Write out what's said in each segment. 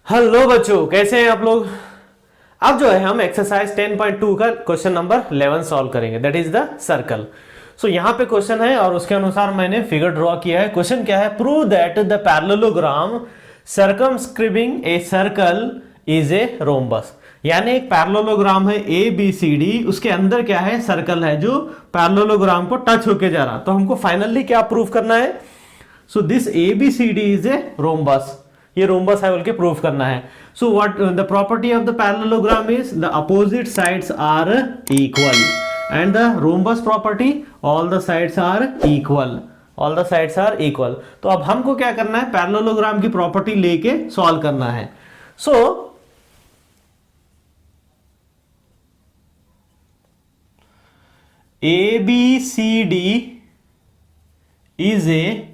Hello बच्चों, कैसे हैं आप लोग। अब जो है हम एक्सरसाइज 10.2 का क्वेश्चन नंबर 11 सॉल्व करेंगे, दैट इज द सर्कल। सो यहाँ पे क्वेश्चन है और उसके अनुसार मैंने फिगर ड्रॉ किया है। क्वेश्चन क्या है, prove that the parallelogram circumscribing a circle is a rhombus. यानी एक पैरेललोग्राम है ए बी सी डी, उसके अंदर क्या है, सर्कल है जो पैरेललोग्राम को टच होके जा रहा। तो हमको फाइनली क्या प्रूव करना है, so this A B C D is a rhombus. ये रोम्बस है बोल के प्रूव करना है। So what the property of the parallelogram is the opposite sides are equal and the rhombus property all the sides are equal. All the sides are equal. तो अब हमको क्या करना है, पैरेललोग्राम की प्रॉपर्टी लेके सॉल्व करना है। So A B C D is a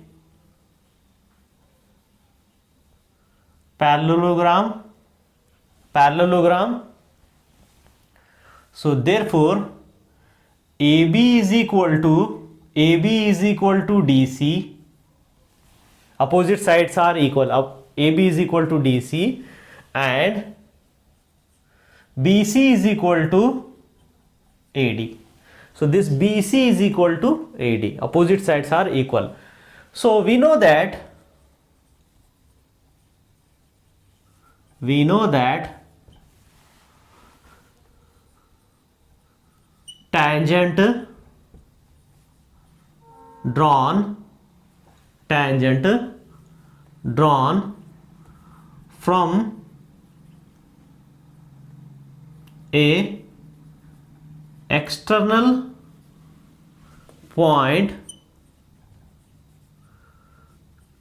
parallelogram. So therefore AB is equal to DC. Opposite sides are equal. AB is equal to DC and BC is equal to AD. So this BC is equal to AD. Opposite sides are equal. So we know that tangent drawn from a external point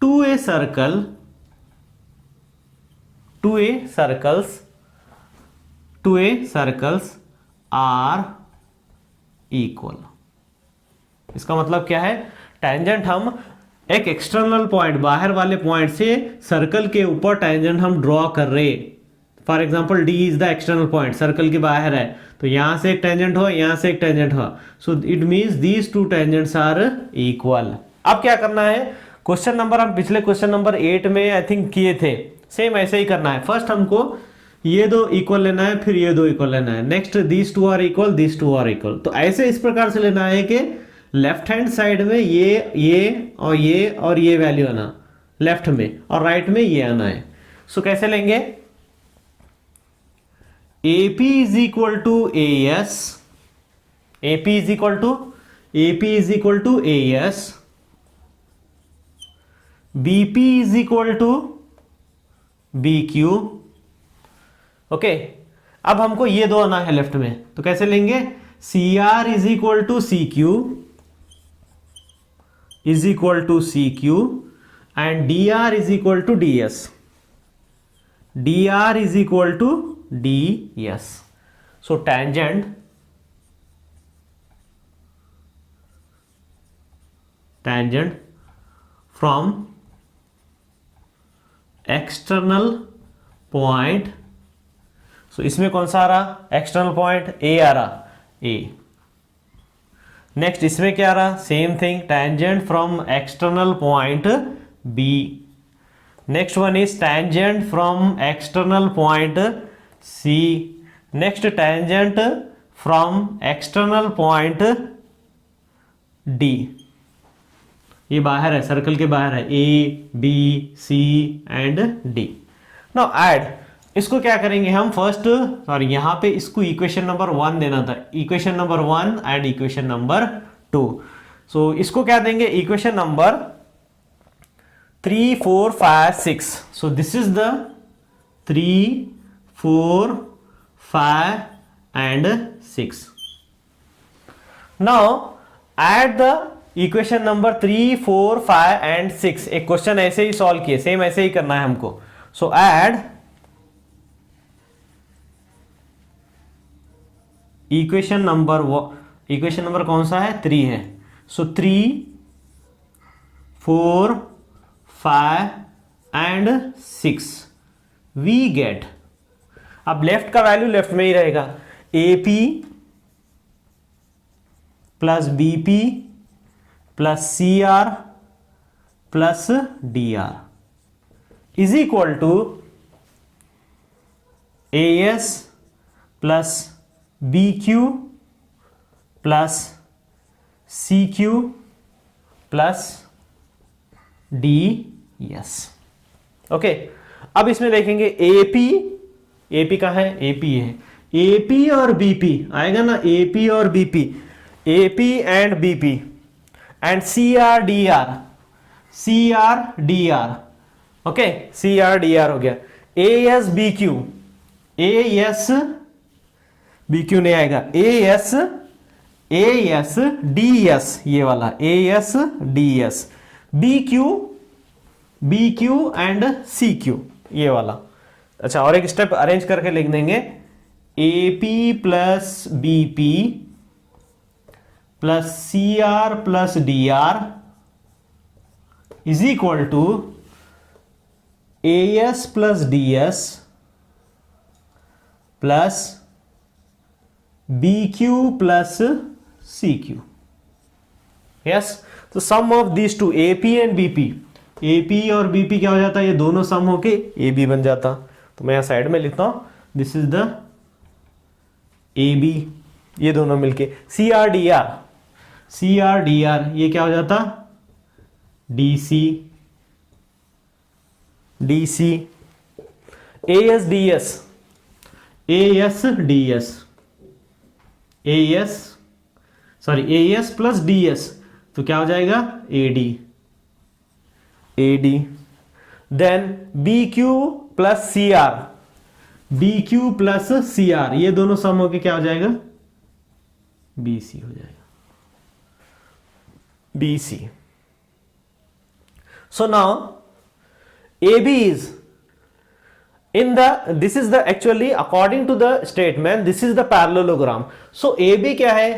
to a circle are equal। इसका मतलब क्या है, tangent हम एक external point, बाहर वाले point से circle के ऊपर टेंजेंट हम ड्रॉ कर रहे। For example D is the external point, circle के बाहर है, तो यहां से एक टेंजेंट हो, यहां से एक टेंजेंट हो। So it means these two tangents are equal. अब क्या करना है, क्वेश्चन नंबर हम पिछले क्वेश्चन नंबर 8 में आई थिंक किए थे, सेम ऐसे ही करना है। फर्स्ट हमको ये दो इक्वल लेना है, फिर ये दो इक्वल लेना है। Next this two are equal, this two are equal. तो ऐसे इस प्रकार से लेना है कि लेफ्ट हैंड साइड में ये और ये वैल्यू आना लेफ्ट में, और राइट में ये आना है। सो कैसे लेंगे, AP is equal to AS, AP is equal to AS, BP is equal to BQ। Okay, अब हमको ये दो आना है लेफ्ट में, तो कैसे लेंगे, CR is equal to CQ and DR is equal to DS। DR is equal to DS। So tangent from external point, so इसमें कौन सा आ रहा, एक्सटर्नल पॉइंट A आ रहा, A। नेक्स्ट इसमें क्या आ रहा, same thing, tangent from external point B। Next one is tangent from external point C। Next tangent from external point D। ये बाहर है, सर्कल के बाहर है, A B C and D। Now add, इसको क्या करेंगे हम फर्स्ट, सॉरी यहाँ पे इसको इक्वेशन नंबर 1 देना था, equation number 1 and equation number 2। सो इसको क्या देंगे, equation number 3 4 5 6। So this is the 3 4 5 and 6। Now add the equation number 3 4 5 and 6। एक क्वेश्चन ऐसे ही सॉल्व किए, सेम ऐसे ही करना है हमको। सो ऐड इक्वेशन नंबर कौन सा है, 3 है। सो 3 4 5 एंड 6 वी गेट, अब लेफ्ट का वैल्यू लेफ्ट में ही रहेगा, AP प्लस BP प्लस CR प्लस DR is equal to A S plus B Q plus C Q plus D S. Okay, अब इसमें देखेंगे एपी, एपी कहाँ है, एपी है, एपी और बीपी आएगा ना, एपी और BP, AP and BP and C R D R, C R D R. Okay, C R D R हो गया। A S B Q, A S B Q नहीं आएगा, ए एस डी एस, ये वाला A S D S, B Q and C Q, ये वाला। अच्छा, और एक स्टेप अरेंज करके लिख देंगे, A P plus B P plus C R plus D R is equal to A S plus D S plus B Q plus C Q. Yes, तो sum of this two A P and B P, A P और B P क्या हो जाता है, ये दोनों सम होके A B बन जाता। तो मैं यहां साइड में लिखता हूं, this is the A B, ये दोनों मिलके C R D R, C R D R ये क्या हो जाता, D C, D C, A S D S, A S D S, A S sorry A S plus D S, तो क्या हो जाएगा, A D, A D. Then B Q plus C R, B Q plus C R, ये दोनों सम होके क्या हो जाएगा, बी सी हो जाएगा, B C. So now A B is in the, this is the actually according to the statement, this is the parallelogram. So AB क्या है,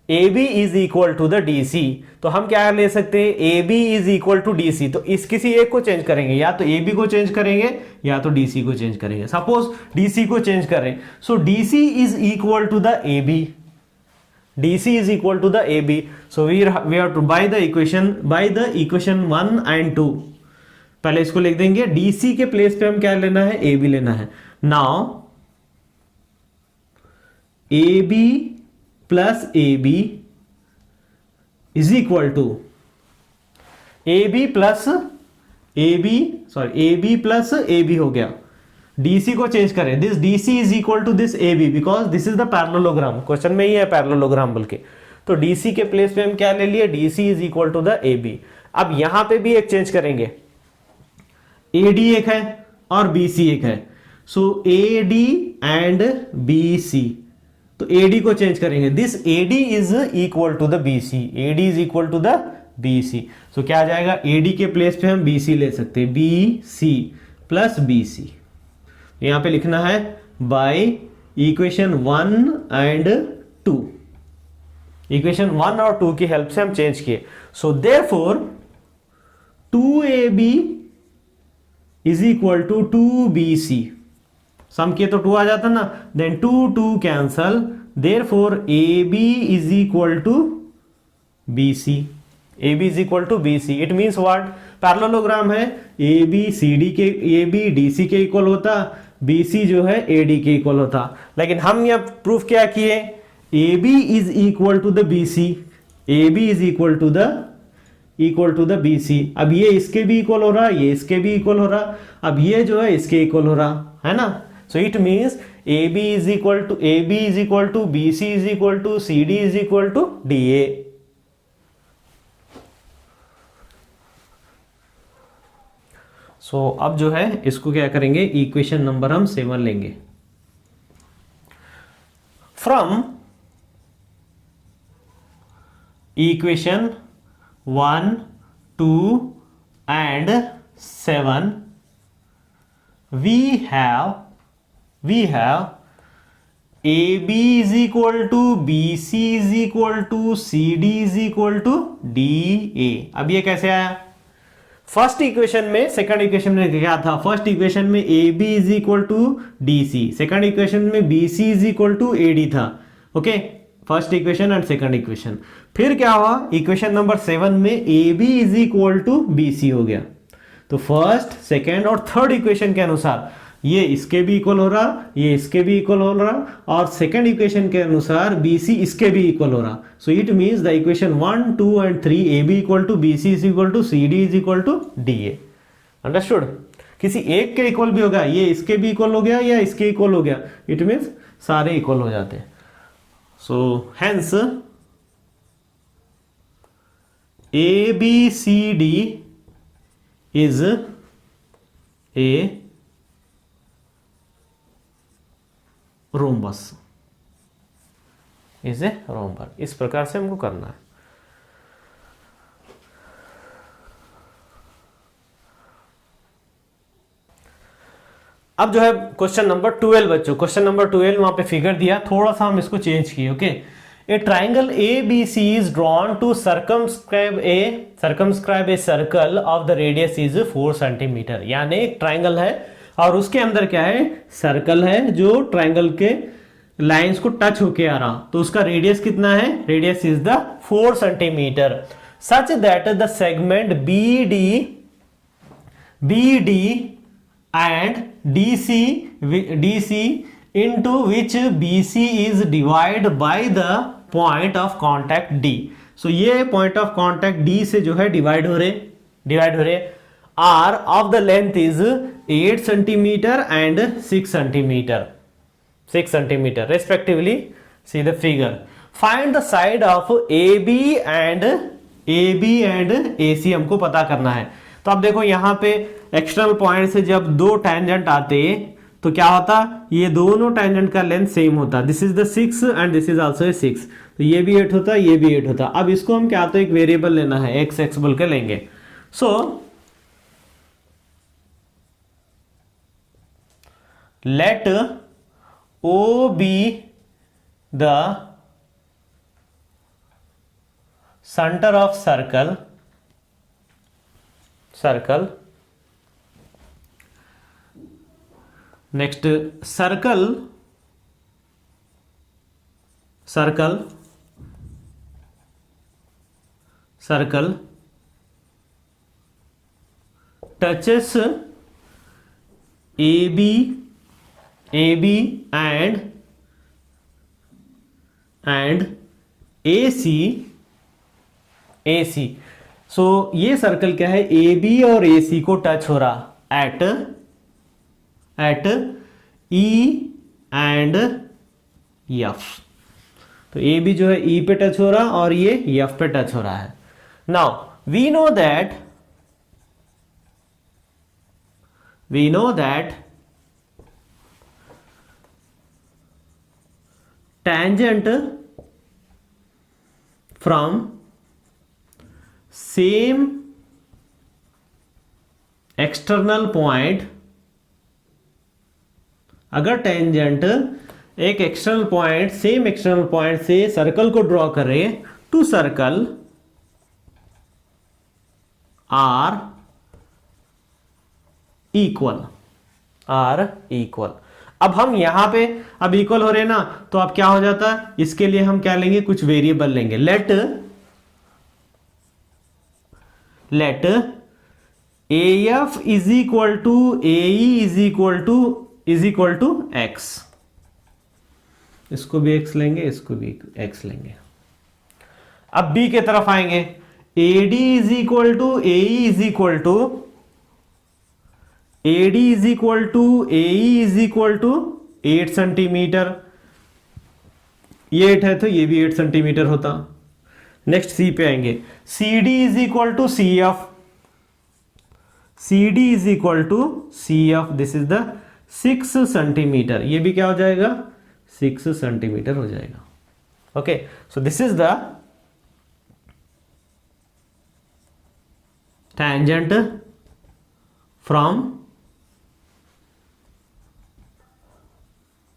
AB is equal to the DC, तो हम क्या ले सकते हैं, AB is equal to DC, तो इस किसी एक को चेंज करेंगे, या तो AB को चेंज करेंगे या तो DC को चेंज करेंगे। सपोज DC को चेंज करें, सो DC is equal to the AB, DC is equal to the AB, so we have to by the equation 1 and 2, पहले इसको लिख देंगे, डीसी के प्लेस पे हम क्या लेना है, ए बी लेना है। Now A B plus A B is equal to A B plus A B, sorry A B plus A B हो गया। डीसी को चेंज करें, this DC is equal to this A B, because this is the parallelogram, question में ही है parallelogram बोल के। तो डीसी के प्लेस पे हम क्या ले लिए, DC is equal to the A B. अब यहां पे भी एक चेंज करेंगे, AD एक है और BC एक है, सो AD एंड BC, तो AD को चेंज करेंगे, this AD is equal to the BC, AD is equal to the BC, so क्या आ जाएगा, AD के प्लेस पे हम BC ले सकते हैं, BC प्लस BC। यहां पे लिखना है बाय इक्वेशन 1 एंड 2, इक्वेशन 1 और 2 की हेल्प से हम चेंज किए। So therefore 2AB is equal to 2BC, sum किए तो 2 आ जाता ना, then 2 cancel, therefore AB is equal to BC, AB is equal to BC। It means what, parallelogram है, AB CD के, AB DC के इक्वल होता, BC जो है AD के इक्वल होता, लेकिन हम यह प्रूफ क्या किए, AB is equal to the BC, AB is equal to the BC। अब ये इसके भी इक्वल हो रहा, ये इसके भी इक्वल हो रहा, अब ये जो है इसके इक्वल हो रहा है ना। So it means AB is equal to BC is equal to CD is equal to DA। सो अब जो है इसको क्या करेंगे, इक्वेशन नंबर हम 7 लेंगे। From equation 1, 2 and 7 we have AB is equal to BC is equal to CD is equal to DA। अब ये कैसे आया, फर्स्ट इक्वेशन में, सेकंड इक्वेशन में क्या था, फर्स्ट इक्वेशन में AB is equal to DC, second equation में BC is equal to AD था। Okay, first equation and second equation. फिर क्या हुआ, इक्वेशन नंबर 7 में AB is equal to BC हो गया। तो फर्स्ट, सेकंड और थर्ड इक्वेशन के अनुसार ये इसके भी इक्वल हो रहा, ये इसके भी इक्वल हो रहा, और सेकंड इक्वेशन के अनुसार बी सी इसके भी इक्वल हो रहा. So it means the equation 1, 2 and 3 A B equal to B C is equal to C D is equal to D A. Understood. किसी एक के इक्वल भी होगा, ये इसके भी इक्वल हो गया या इसके इक्वल हो गया, इट मीन्स सारे इक्वल हो जाते हैं. So hence A B C D is a rhombus, is a rhombus. इस प्रकार से हमको करना है. अब जो है क्वेश्चन नंबर 12 बच्चों, क्वेश्चन नंबर 12 वहां पे फिगर दिया, थोड़ा सा हम इसको चेंज किए. Okay, a triangle A B C is drawn to circumscribe a circle of the radius is 4 centimetre. यानी एक ट्राइंगल है और उसके अंदर क्या है, सर्कल है जो ट्राइंगल के लाइंस को टच होके आ रहा, तो उसका रेडियस कितना है, radius is the 4 centimetre. Such that the segment B D and DC into which BC is divided by the point of contact D. So ये point of contact D से जो है डिवाइड हो रहे R of the length is 8 centimeter and 6 centimeter respectively. See the figure. Find the side of AB and AC हमको पता करना है. तो अब देखो यहाँ पे एक्सटर्नल पॉइंट से जब दो टैंजेंट आते तो क्या होता, ये दोनों टैंजेंट का लेंथ सेम होता. This is the 6 and this is also 6, तो ये भी 8 होता, ये भी 8 होता. अब इसको हम क्या, तो एक वेरिएबल लेना है, x बोल के लेंगे. So let O B the centre of circle next circle touches AB and AC. So ये सर्कल क्या है, AB और AC को टच हो रहा एट E एंड F. तो AB जो है E पे टच हो रहा और ये F पे टच हो रहा है. Now we know that tangent from same external point, अगर टेंजेंट एक external point, same external point से सर्कल को ड्रॉ करे टू सर्कल आर इक्वल. अब हम यहां पे अब इक्वल हो रहे ना, तो अब क्या हो जाता है, इसके लिए हम क्या लेंगे, कुछ वेरिएबल लेंगे. Let AF is equal to AE is equal to x. इसको भी x लेंगे, इसको भी x लेंगे. अब B के तरफ आएंगे, AD is equal to AE is equal to 8 centimetre. ये 8 है तो ये भी 8 सेंटीमीटर होता. नेक्स्ट C पे आएंगे, CD is equal to CF. This is the 6 centimetre. ये भी क्या हो जाएगा, 6 सेंटीमीटर हो जाएगा. Okay, so this is the tangent from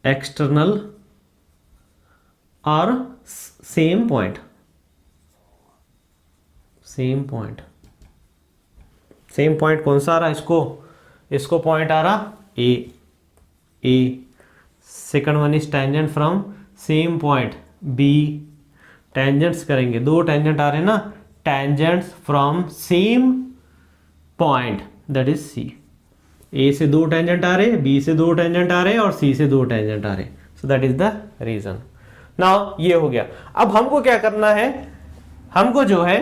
external or same point. Same point कौन सा आ रहा है, इसको पॉइंट आ रहा A. Second one is tangent from same point B. Tangents करेंगे, दो टेंजेंट आ रहे हैं ना, tangents from same point that is C. A से 2 टेंजेंट आ रहे, बी से 2 टेंजेंट आ रहे और सी से 2 टेंजेंट आ रहे। So that is the reason. Now ये हो गया। अब हमको क्या करना है, हमको जो है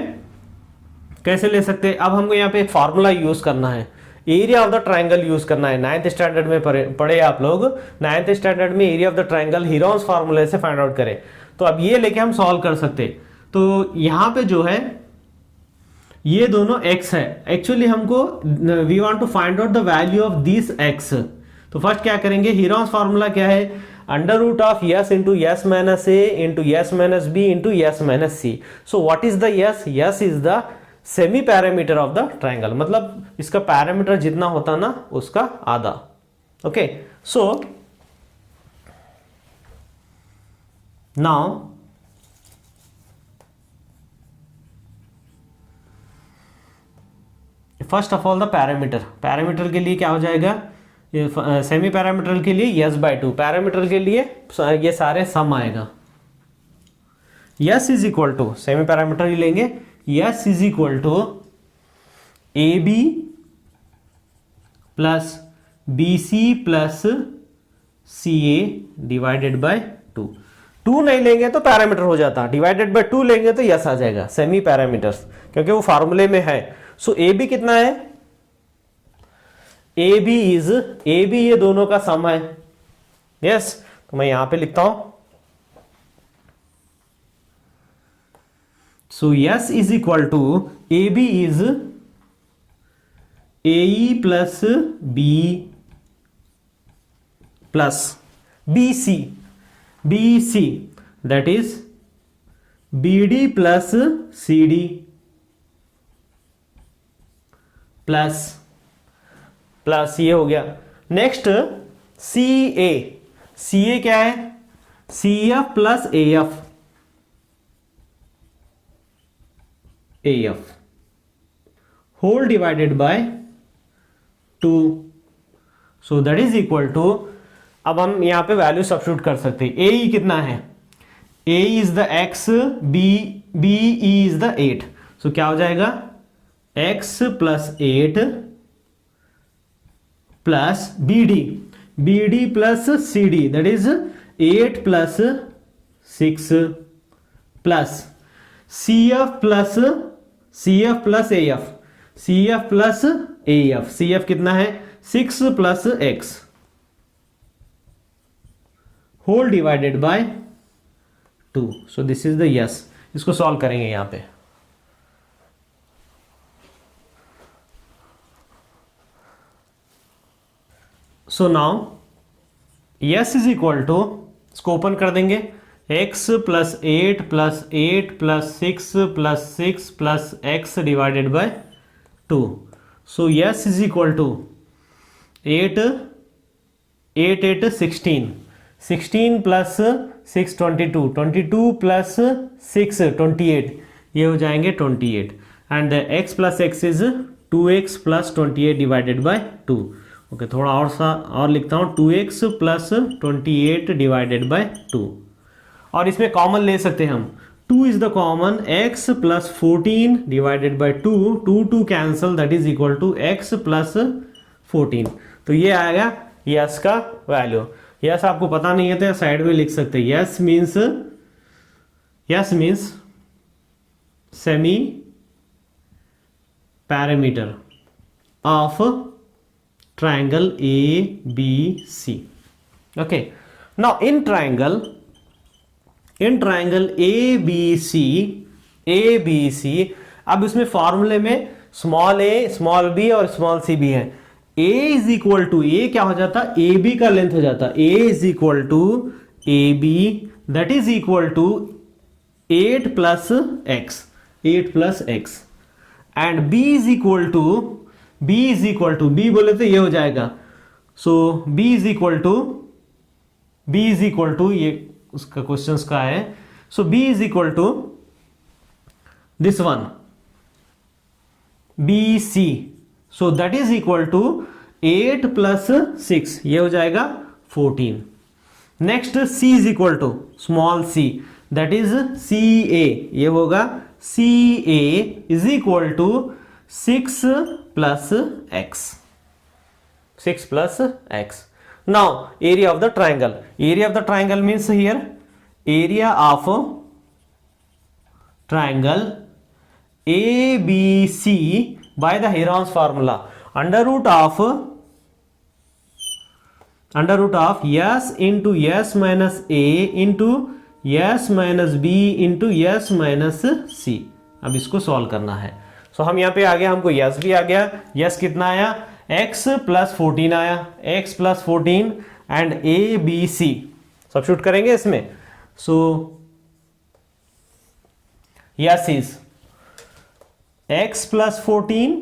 कैसे ले सकते हैं, अब हमको यहाँ पे एक फार्मूला यूज करना है, area of the triangle use करना है। 9th स्टैंडर्ड में पढ़े आप लोग, 9th स्टैंडर्ड में area of the triangle Heron's फार्मूले से फाइंड आउट करें। तो अब ये लेके हम सॉल्व कर सकते। तो यहां पे जो है ये दोनों x है, एक्चुअली हमको we want to find out the value of this x। तो फर्स्ट क्या करेंगे, हीरोन्स फार्मूला क्या है, under root of s into s minus a into s minus b into s minus c. So what is the s, s is the semi parameter of the triangle, मतलब इसका parameter जितना होता ना उसका आधा। Okay, so now first of all the parameter के लिए क्या हो जाएगा, सेमी पैरामीटर के लिए यस बाय 2, पैरामीटर के लिए ये सारे सम आएगा। S is equal to, semi parameter ही लेंगे, S is equal to A B plus B C plus C A divided by 2। 2 नहीं लेंगे तो पैरामीटर हो जाता, डिवाइडेड बाय 2 लेंगे तो यस आ जाएगा, सेमी पैरामीटर्स, क्योंकि वो फार्मूले में है। सो ए बी कितना है, ए बी ये दोनों का सम है। यस, तो मैं यहां पे लिखता हूं, so yes is equal to A B is a plus B plus B C that is B D plus C D plus ये हो गया। नेक्स्ट सी ए क्या है, C F plus A F whole divided by 2। So that is equal to, अब हम यहां पे value substitute कर सकते हैं। ए कितना है, A is the X, B is the 8। So क्या हो जाएगा, x plus 8 plus B D plus C D that is 8 plus 6 plus C F plus A F, C F कितना है 6 plus x whole divided by 2। So this is the S. इसको solve करेंगे यहां पे। So now S is equal to, इसको open कर देंगे, x plus 8 plus 8 plus 6 plus 6 plus x divided by 2। So yes is equal to 8 16 plus 6 22 plus 6 28, ये हो जाएंगे 28 and x plus x is 2x plus 28 divided by 2। Okay, थोड़ा और लिखता हूं, 2x प्लस 28 डिवाइडेड बाय 2, और इसमें कॉमन ले सकते हैं हम, 2 is the common, x plus 14 divided by 2 cancel that is equal to x plus 14। तो ये आएगा यस का वैल्यू। यस आपको पता नहीं है तो साइड में लिख सकते हैं, yes means semi parameter of triangle ABC. Okay, now in triangle ABC, अब इसमें फॉर्मूले में स्मॉल a, स्मॉल b और स्मॉल c भी है। a इज इक्वल टू, ए क्या हो जाता, ए बी का लेंथ हो जाता, a is equal to A B that is equal to 8 plus x and b is equal to b बोले तो ये हो जाएगा। सो b इज इक्वल टू ये उसका क्वेश्चन का है। सो b is equal to this one BC, so that is equal to 8 plus 6, ये हो जाएगा 14। Next c is equal to small c that is CA, ये होगा CA is equal to 6 plus x। 6 plus x. Now area of the triangle. Area of the triangle means here area of triangle ABC by the Heron's formula. Under root of s into s minus a into s minus b into s minus c. अब इसको solve करना है. सो हम यहाँ पे आ गया, हमको yes भी आ गया. यस कितना आया? x प्लस 14 आया, x plus 14 and A B C substitute करेंगे इसमें. So yes is x plus 14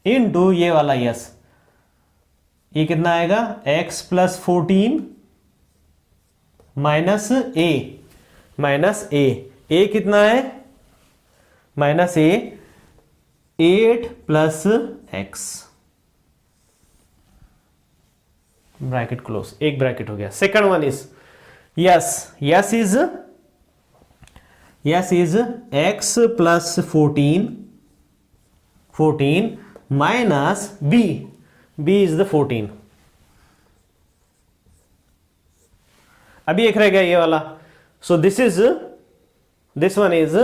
into ये वाला यस, ये कितना आएगा? x प्लस 14 माइनस ए कितना है? Minus a 8 plus x, bracket close, एक ब्रैकेट हो गया. Second one is s is x plus 14 minus b is the 14. अभी एक रह गया ये वाला. सो दिस वन इज,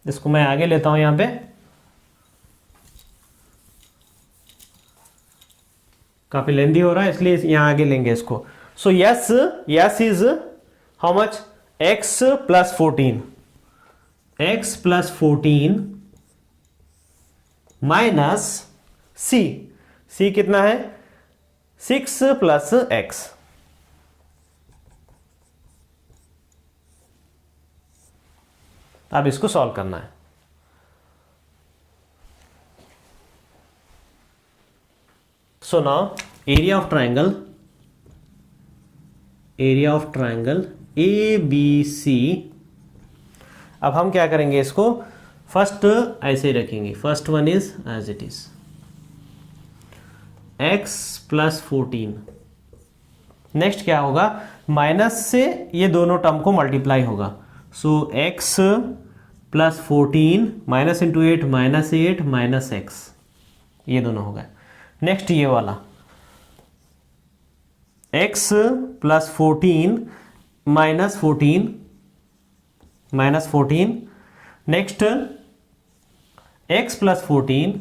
इसको मैं आगे लेता हूं यहां पे. काफी लेंदी हो रहा है इसलिए यहां आगे लेंगे इसको. So yes is how much? x plus 14 minus C कितना है? 6 प्लस एक्स. अब इसको सॉल्व करना है. So now area of triangle A B C. अब हम क्या करेंगे, इसको फर्स्ट ऐसे ही रखेंगे. First one is as it is x plus 14. Next क्या होगा? माइनस से ये दोनों टर्म को मल्टीप्लाई होगा. सो x plus 14 minus into 8 minus x, ये दोनों होगा. नेक्स्ट ये वाला x plus 14 minus 14. Next x plus 14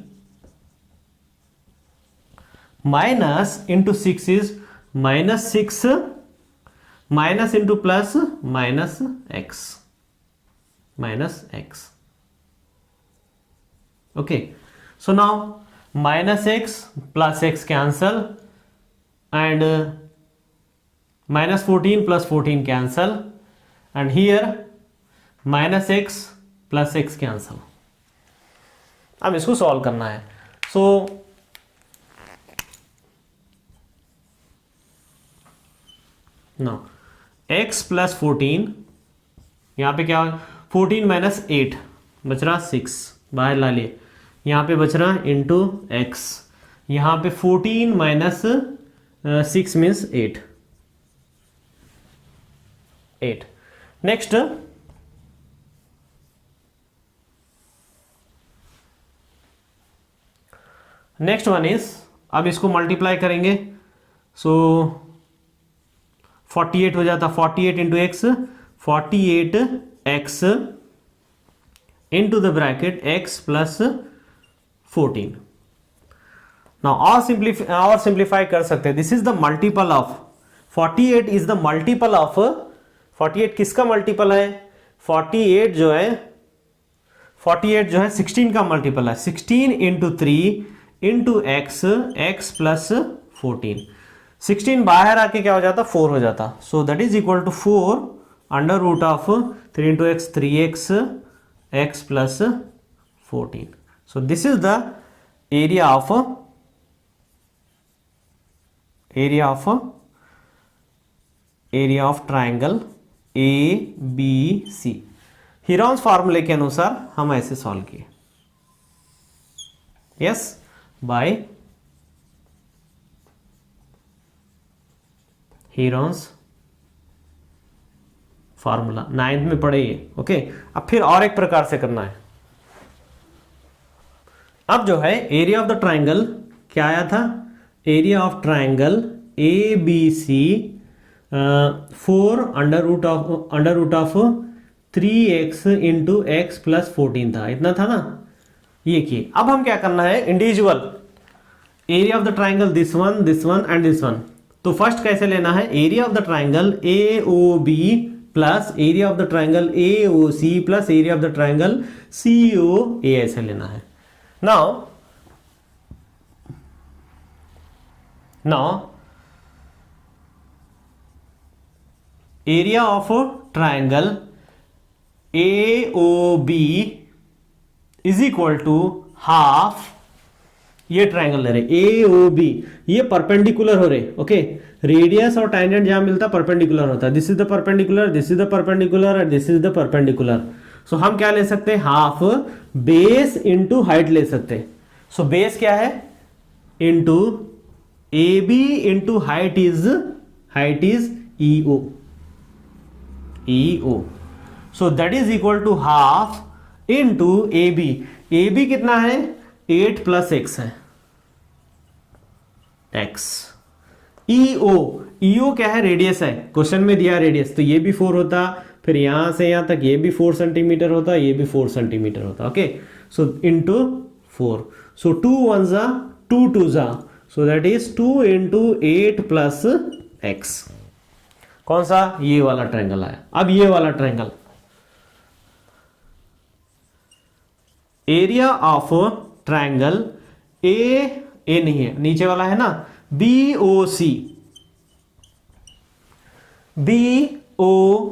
minus into 6 is minus 6 minus into plus minus x. Okay, so now minus x plus x cancel and minus 14 plus 14 cancel and here minus x plus x cancel. अब इसको solve करना है. So now x plus 14, यहां पे क्या हो? 14 minus 8 बच रहा 6, बाहर ला लिए. यहां पे बच रहा इंटू एक्स. यहां पे 14 minus 6 means 8. Next one is, अब इसको मल्टीप्लाई करेंगे. सो 48 हो जाता. 48 into x, 48x into the bracket x plus 14. Now और सिंप्लीफाई कर सकते हैं. This is the multiple of 48 is the multiple of 48. किसका मल्टीपल है? 48 जो है 16 का मल्टीपल है. 16 इंटू 3 इंटू x प्लस 14. 16 बाहर आके क्या हो जाता? 4 हो जाता. So that is equal to 4 under root of 3 into x 3x x plus 14. So this is the area of triangle A B C. Heron's फार्मूले के अनुसार हम ऐसे सॉल्व किए. Yes, bye Heron's formula 9th में पढ़े ये. ओके, अब फिर और एक प्रकार से करना है. अब जो है एरिया ऑफ द ट्राइंगल क्या आया था, area of triangle A B C 4 under root of 3x into x plus 14 था, इतना था ना, ये किए। अब हम क्या करना है, individual area of the triangle this one and this one. तो फर्स्ट कैसे लेना है, area of the triangle A O B plus area of the triangle A O C plus area of the triangle C O A, ऐसे लेना है। Now area of triangle A O B is equal to half, ये triangle ले रहे ए O B, ये perpendicular हो रहे, okay. Radius और टैंजेंट जहां मिलता है परपेंडिकुलर होता है, this is the perpendicular, this is the perpendicular and this is the perpendicular. So हम क्या ले सकते हैं, हाफ बेस इंटू हाइट ले सकते हैं। सो बेस क्या है, into A B into height is E O. So that is equal to half into A B कितना है, 8 प्लस एक्स है, एक्स। ईओ क्या है, रेडियस है, क्वेश्चन में दिया रेडियस, तो ये भी 4 होता, फिर यहां से यहां तक ये भी 4 सेंटीमीटर होता, ये भी 4 सेंटीमीटर होता, ओके। सो इंटू 4, सो 2 1 जा 2 2 जा, सो that is 2 into 8 plus x. कौन सा, ये वाला ट्रायंगल आया। अब ये वाला triangle, area of triangle A नहीं है, नीचे वाला है ना, बी ओ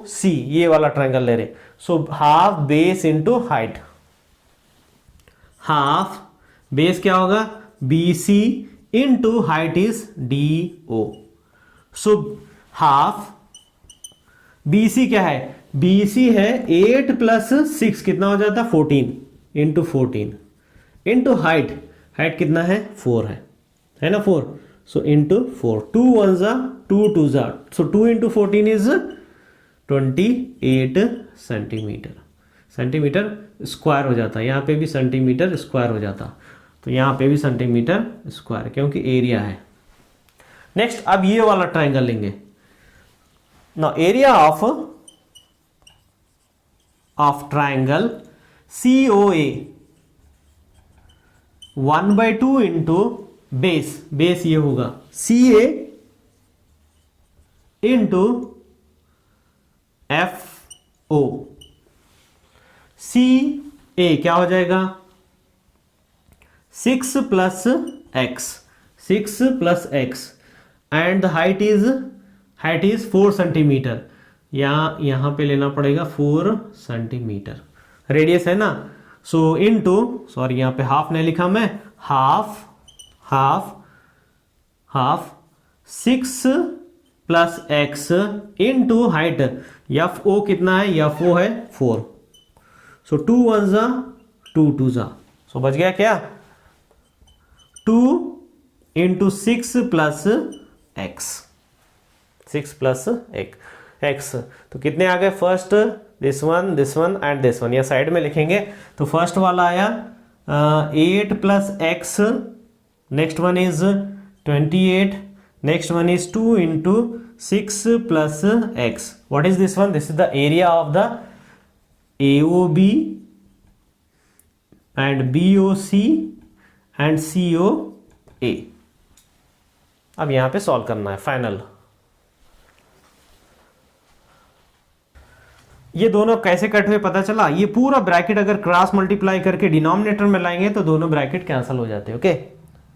सी, ये वाला ट्रायंगल ले रहे। So half base into height, half base क्या होगा, B C into height is D O. So half BC क्या है, BC है 8 प्लस 6 कितना हो जाता, 14 इंटू 14 इंटू हाइट कितना है, 4 है ना, 4। सो इंटू 4, 2 1 जा 2 2 जा, सो 2 इंटू 14 इज 28 सेंटीमीटर स्क्वायर हो जाता है, यहाँ पे भी सेंटीमीटर स्क्वायर हो जाता, तो यहाँ पे भी सेंटीमीटर स्क्वायर, क्योंकि एरिया है। नेक्स्ट अब ये वाला ट्राइंगल लेंगे। Now area of triangle COA 1/2 into base ये होगा CA into FO। CA क्या हो जाएगा, 6 plus x and the height is 4 centimetre, यहां पे लेना पड़ेगा 4 सेंटीमीटर, रेडियस है ना। सो इनटू, सॉरी यहां पे हाफ नहीं लिखा मैं, half 6 plus x into height, F O कितना है, एफ ओ है 4। सो 2 1 जा 2 2 जा, सो बच गया क्या, 2 into 6 plus x, 6 plus x, तो कितने आ गए, first this one and this one, या साइड में लिखेंगे। तो फर्स्ट वाला आया 8 plus x, next one is 28, next one is 2 into 6 plus x. What is this one, this is the area of the AOB and BOC and COA। अब यहां पे solve करना है फाइनल। ये दोनों कैसे कट हुए पता चला, ये पूरा ब्रैकेट अगर क्रॉस मल्टीप्लाई करके डिनोमिनेटर में लाएंगे तो दोनों ब्रैकेट कैंसिल हो जाते हैं, okay,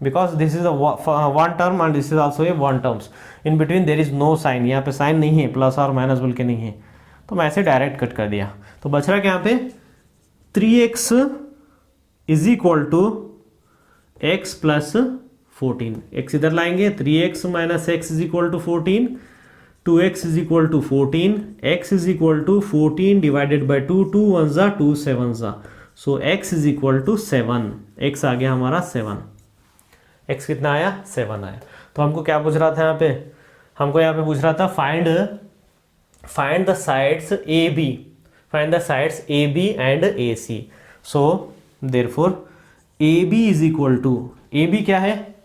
because this is one term and this is also a one terms, in between there is no sign, यहाँ पे साइन नहीं है, प्लस और माइनस बोल के नहीं है, तो मैं ऐसे डायरेक्ट कट कर दिया। तो बच रहा है यहाँ पे 3x is equal to x plus 14, x इधर लाएंगे, 3x minus x is equal to 14, 2x is equal to 14, x is equal to 14 divided by 2, 2 1 जा 2 7 जा, so x is equal to 7, x आ गया हमारा 7, x कितना आया, 7 आया। तो हमको क्या पूछ रहा था यहाँ पे, हमको यहाँ पे पूछ रहा था find the sides AB, find the sides AB and AC। so therefore A B is equal to, A B क्या है,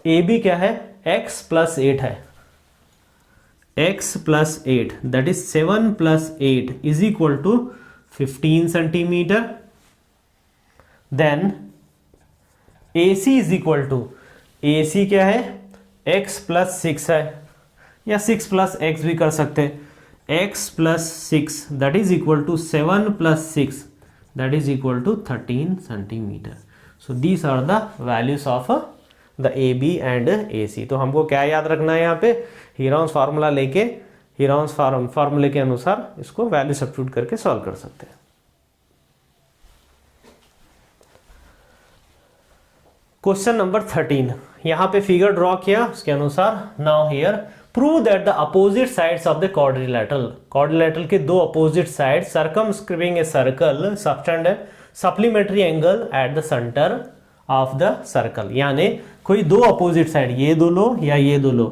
ए बी क्या है, x प्लस 8 है, x plus 8 that is 7 plus 8 is equal to 15 centimetre. Then A C is equal to, A C क्या है, x plus 6 है, या 6 plus x भी कर सकते हैं, x plus 6 that is equal to 7 plus 6 that is equal to 13 centimetre. So these are the values of the A B and A C. तो हमको क्या याद रखना है यहाँ पे, हीरोन्स फार्मूला लेके, हीरोन्स फार्मूले के अनुसार इसको वैल्यू सब्स्टिट्यूट करके सॉल्व कर सकते हैं। क्वेश्चन नंबर 13, यहाँ पे फिगर ड्रॉ किया, उसके अनुसार now here prove that the opposite sides of the quadrilateral, quadrilateral के दो opposite side circumscribing a circle subtend supplementary angle at the centre of the circle, यानी कोई दो अपोजिट साइड, ये दो लो या ये दो लो,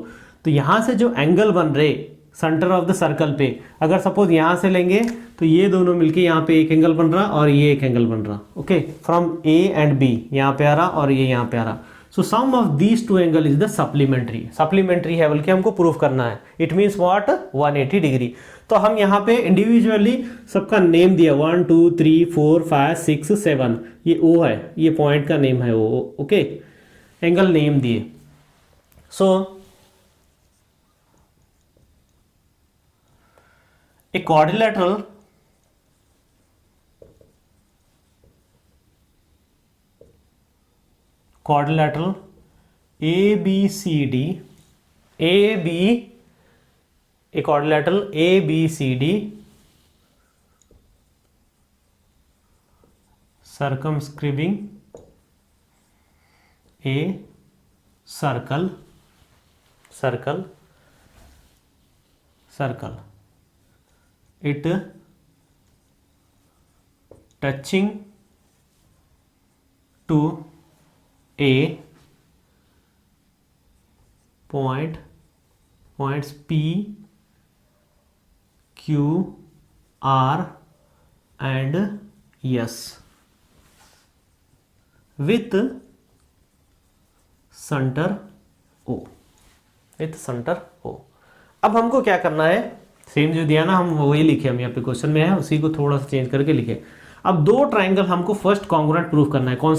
तो यहां से जो एंगल बन रहे सेंटर ऑफ द सर्कल पे, अगर सपोज यहां से लेंगे तो ये दोनों मिलके यहाँ पे एक एंगल बन रहा और ये एक एंगल बन रहा, okay, from A and B, यहाँ पे आ रहा और ये यहाँ पे आ रहा। So sum of these two angle is the supplementary, supplementary है बल्कि हमको प्रूव करना है, इट मीन्स व्हाट 180 डिग्री। तो हम यहाँ पे इंडिविजुअली सबका नेम दिया 1 2 3 4 5 6 7, ये ओ है, ये पॉइंट का नेम है ओ, ओके, एंगल नेम दिए। सो a quadrilateral ABCD, a quadrilateral ABCD circumscribing a circle it touching to a points P, Q, R and S with center O, अब हमको क्या करना है, सेम जो दिया ना हम वही लिखे, हम यहाँ पे क्वेश्चन में है उसी को थोड़ा सा चेंज करके लिखे। अब दो ट्राइंगल हमको फर्स्ट कॉन्ग्रुएंट प्रूव करना है, कौन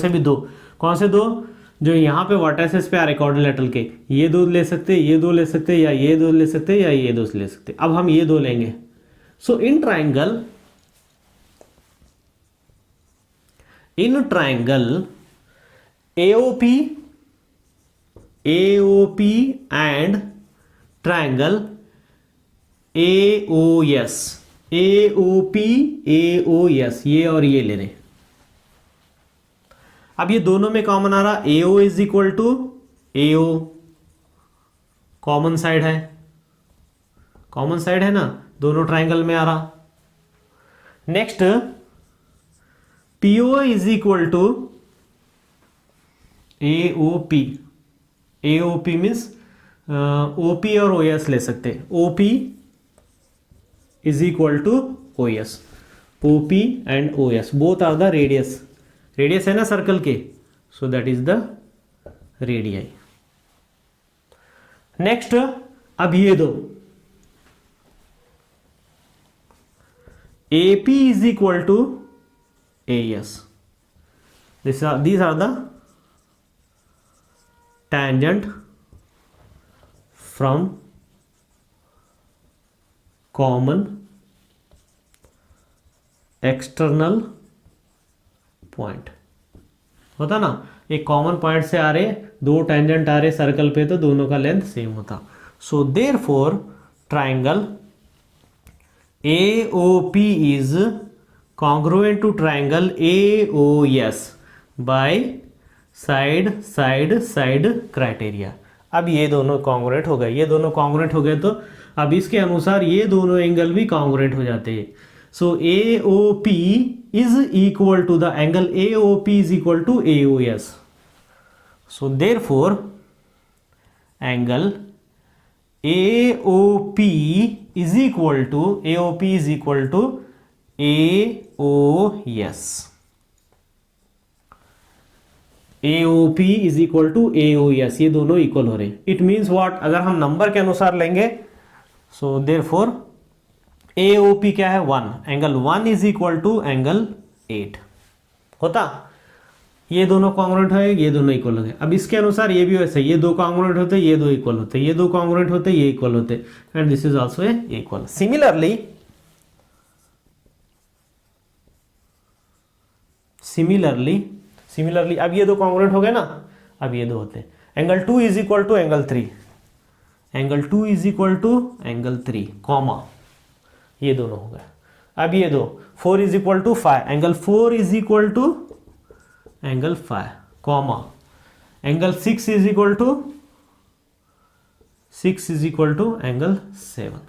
से दो जो यहाँ पे वर्टिसेस पे आ रहे क्वाड्रिलेटरल के, ये दो ले सकते, ये दो ले सकते, या ये दो ले सकते, या ये दो ले सकते। अब हम ये दो लेंगे। So in triangle AOP and triangle AOS, ये और ये ले रहे। अब ये दोनों में कॉमन आ रहा, AO is equal to AO, common side है ना, दोनों ट्राइंगल में आ रहा। Next PO is equal to AOP means OP और OS ले सकते, OP is equal to OS, OP and OS both are the radius है ना सर्कल के, so that is the radii। Next अब ये दो AP is equal to AS, these are the tangent from common external point होता ना, एक common point से आ रहे, दो टेंजेंट आ रहे सर्कल पे, तो दोनों का लेंथ सेम होता। So therefore triangle AOP is congruent to triangle AOS by side criteria. अब ये दोनों कॉन्ग्रुएंट हो गए, तो अब इसके अनुसार ये दोनों एंगल भी कॉन्ग्रुएंट हो जाते हैं। सो AOP is equal to the angle AOP is equal to AOS। So therefore angle AOP is equal to AOS। A O P is equal to A O S, ये दोनों इक्वल हो रहे हैं। इट मीन्स व्हाट, अगर हम number के अनुसार लेंगे सो देयरफॉर ए ओ पी क्या है 1, angle 1 is equal to angle 8 होता। ये दोनों कॉन्ग्रुएंट है, ये दोनों इक्वल होते। अब इसके अनुसार ये भी वैसे, ये दो कॉन्ग्रुएंट होते, ये दो इक्वल होते, ये दो कॉन्ग्रुएंट होते, ये इक्वल होते, and this is also A equal. Similarly अब ये दो कॉन्ग्रुएंट हो गए ना, अब ये दो होते हैं। Angle 2 is equal to angle 3, angle 2 is equal to angle 3 comma, ये दोनों हो गए। अब ये दो 4 is equal to 5, angle 4 is equal to angle 5 comma, angle 6 is equal to angle 7,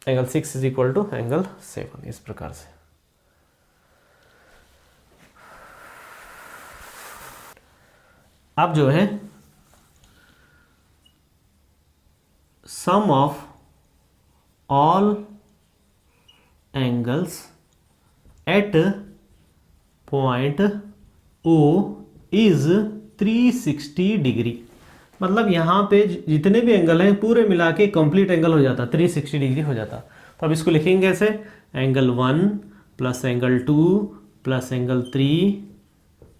angle 6 is equal to angle 7, इस प्रकार से। अब जो है sum of all angles at point O is 360 degree, मतलब यहाँ पे जितने भी एंगल हैं पूरे मिला के कंप्लीट एंगल हो जाता, 360 डिग्री हो जाता। तो अब इसको लिखेंगे ऐसे, angle 1 plus angle 2 plus angle 3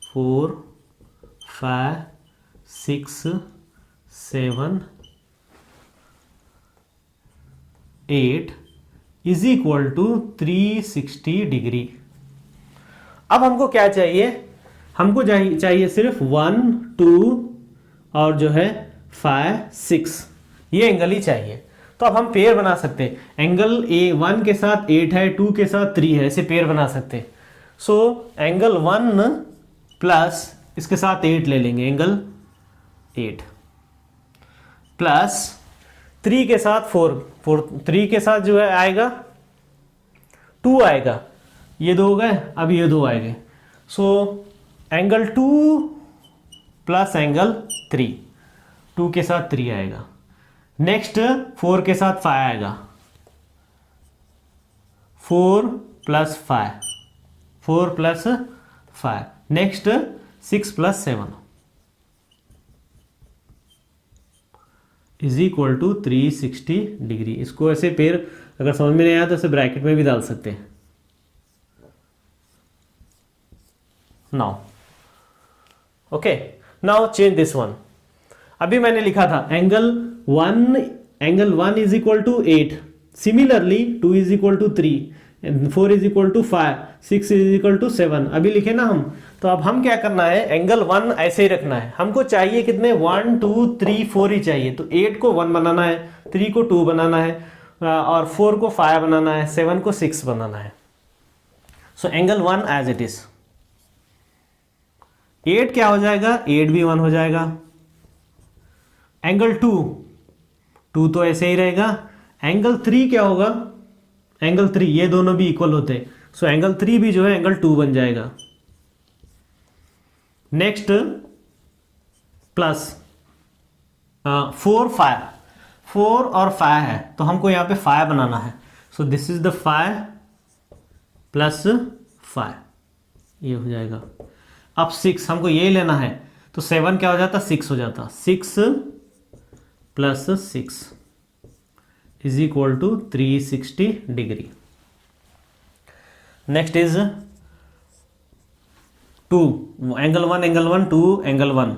4 5 6 7 8 is equal to 360 degree. अब हमको क्या चाहिए, हमको चाहिए सिर्फ 1 2 और जो है 5 6, ये एंगल ही चाहिए। तो अब हम पेयर बना सकते हैं, एंगल ए 1 के साथ 8 है, 2 के साथ 3 है, ऐसे पेयर बना सकते हैं। सो एंगल 1 प्लस इसके साथ 8 ले लेंगे, एंगल 8 प्लस 3 के साथ 4 3 के साथ जो है आएगा 2 आएगा, ये दो हो गए, अब ये दो आएंगे। सो एंगल 2 प्लस एंगल 3, 2 के साथ 3 आएगा। नेक्स्ट 4 के साथ 5 आएगा, 4 plus 5 4 plus 5, next 6 plus 7 is equal to 360 degree. इसको ऐसे पेड़ अगर समझ में नहीं आया तो ऐसे ब्रैकेट में भी डाल सकते हैं। Now okay, now change this one. अभी मैंने लिखा था angle 1 is equal to 8, similarly 2 is equal to 3, 4 is equal to 5, 6 is equal to 7, अभी लिखे ना हम। तो अब हम क्या करना है, एंगल 1 ऐसे ही रखना है। हमको चाहिए कितने, 1 2 3 4 ही चाहिए। तो 8 को 1 बनाना है, 3 को 2 बनाना है, और 4 को 5 बनाना है, 7 को 6 बनाना है। So angle 1 as it is, 8 क्या हो जाएगा, 8 भी 1 हो जाएगा। एंगल 2 तो ऐसे ही रहेगा। एंगल 3 क्या होगा, एंगल 3, ये दोनों भी इक्वल होते हैं। सो एंगल 3 भी जो है एंगल 2 बन जाएगा। नेक्स्ट प्लस 4 5, 4 और 5 है तो हमको यहाँ पे 5 बनाना है। So this is the 5 plus 5, ये हो जाएगा। अब 6 हमको ये लेना है, तो 7 क्या हो जाता, 6 हो जाता। 6 plus 6 is equal to 360 degree. Next is 2, angle 1 2 angle 1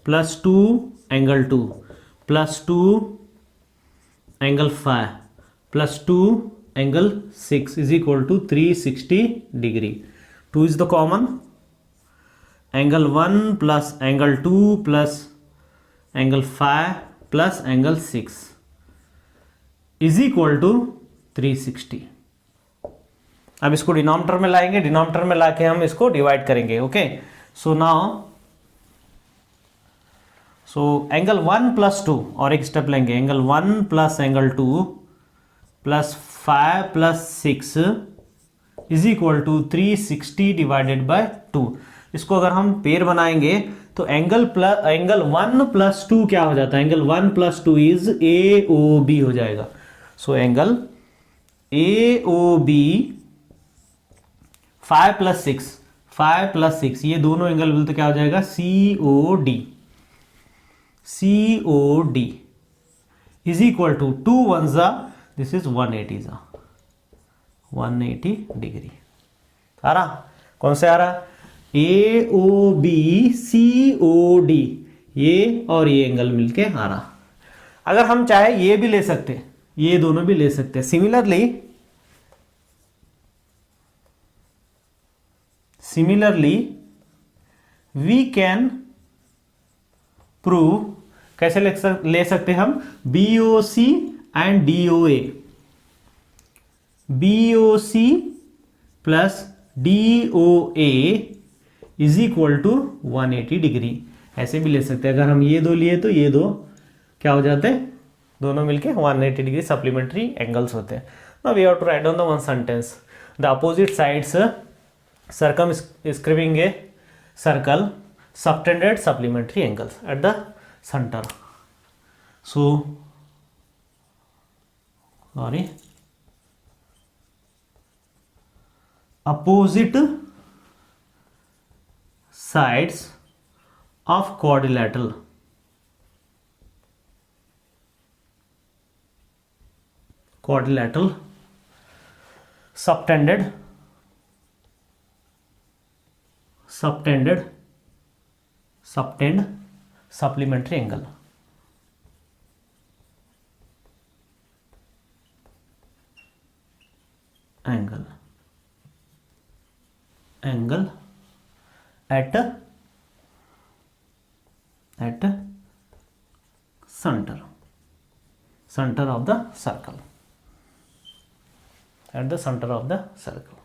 plus 2 angle 2 plus 2 angle 5 plus 2 angle 6 is equal to 360 degree. 2 is the common, angle 1 plus angle 2 plus angle 5 plus angle 6 is equal to 360। अब इसको denominator में लाएंगे, denominator में लाके हम इसको divide करेंगे। Okay, so now angle 1 plus 2, और एक स्टेप लेंगे, angle 1 plus angle 2 plus 5 plus 6 is equal to 360 divided by 2। इसको अगर हम पेयर बनाएंगे तो एंगल 1 प्लस 2 क्या हो जाता है, एंगल 1 प्लस 2 इज AOB हो जाएगा। सो एंगल AOB 5 प्लस 6, 5 + 6, ये दोनों एंगल मिलते क्या हो जाएगा, COD। COD is equal to 2 1 जा, दिस इज 180 जा, 180 डिग्री। आ रहा, कौन से आ रहा, AOB COD, ये और ये एंगल मिलके आ रहा। अगर हम चाहे ये भी ले सकते, ये दोनों भी ले सकते। सिमिलरली वी कैन प्रूव, कैसे ले सकते हम, BOC and DOA, BOC plus DOA is equal to 180 degree. ऐसे भी ले सकते हैं। अगर हम ये दो लिए तो ये दो क्या हो जाते हैं, दोनों मिलके 180 डिग्री सप्लीमेंट्री एंगल्स होते हैं। Now we have to write down the one sentence, the opposite sides circumscribing a circle subtended supplementary angles at the center. So sorry, opposite sides of quadrilateral subtended supplementary angle at center of the circle, at the center of the circle.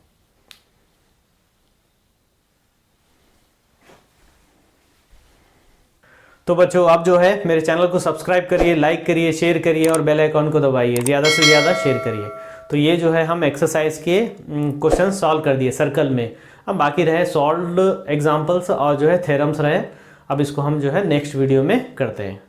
तो बच्चों आप जो है मेरे channel को subscribe करिए, like करिए, share करिए और बेल आइकॉन को दबाइए, ज़्यादा से ज़्यादा शेयर करिए। तो ये जो है हम एक्सरसाइज के क्वेश्चन सॉल्व कर दिए सर्कल में। अब बाकी रहे सॉल्व्ड एग्जांपल्स और जो है थ्योरम्स रहे। अब इसको हम जो है नेक्स्ट वीडियो में करते हैं।